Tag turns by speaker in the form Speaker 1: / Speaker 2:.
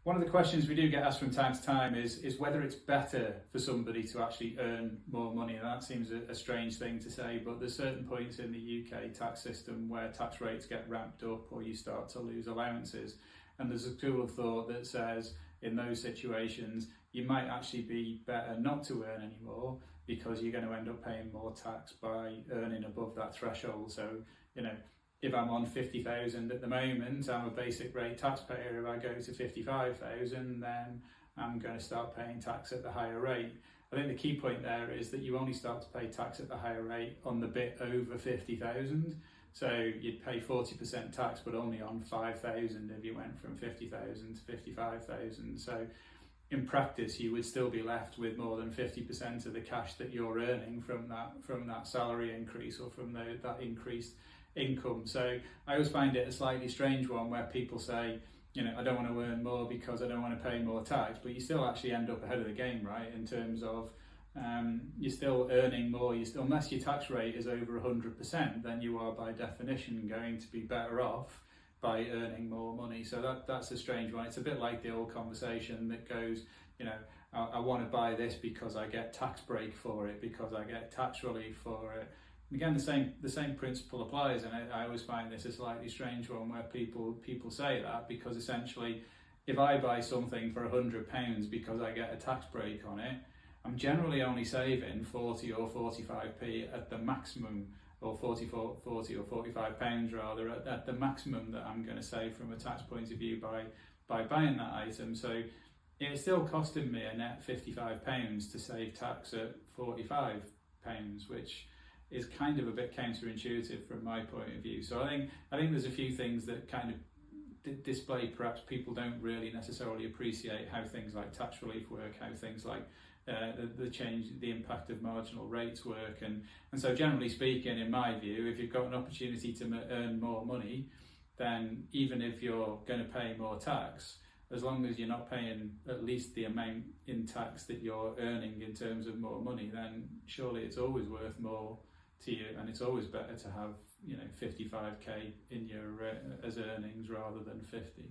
Speaker 1: One of the questions we do get asked from time to time is whether it's better for somebody to actually earn more money. And that seems a strange thing to say, but there's certain points in the UK tax system where tax rates get ramped up or you start to lose allowances. And there's a school of thought that says in those situations, you might actually be better not to earn anymore because you're going to end up paying more tax by earning above that threshold. So, if I'm on 50,000 at the moment, I'm a basic rate taxpayer. If I go to 55,000, then I'm going to start paying tax at the higher rate. I think the key point there is that you only start to pay tax at the higher rate on the bit over 50,000. So you'd pay 40% tax, but only on 5,000 if you went from 50,000 to 55,000. So in practice, you would still be left with more than 50% of the cash that you're earning from that salary increase or from that increased income. So I always find it a slightly strange one where people say, I don't want to earn more because I don't want to pay more tax, but you still actually end up ahead of the game, right? In terms of you're still earning more, unless your tax rate is over 100%, then you are by definition going to be better off by earning more money. So that's a strange one. It's a bit like the old conversation that goes, I want to buy this because I get tax break for it, because I get tax relief for it. Again, the same principle applies, and I always find this a slightly strange one where people say that, because essentially, if I buy something for £100 because I get a tax break on it, I'm generally only saving 40 or 45p at the maximum, or 40 or 45 pounds rather, at the maximum that I'm going to save from a tax point of view by buying that item. So it's still costing me a net £55 to save tax at £45, which is kind of a bit counterintuitive from my point of view. So I think there's a few things that kind of display perhaps people don't really necessarily appreciate how things like tax relief work, how things like the impact of marginal rates work, and so generally speaking, in my view, if you've got an opportunity to earn more money, then even if you're going to pay more tax, as long as you're not paying at least the amount in tax that you're earning in terms of more money, then surely it's always worth more to you, and it's always better to have 55k in your as earnings rather than 50.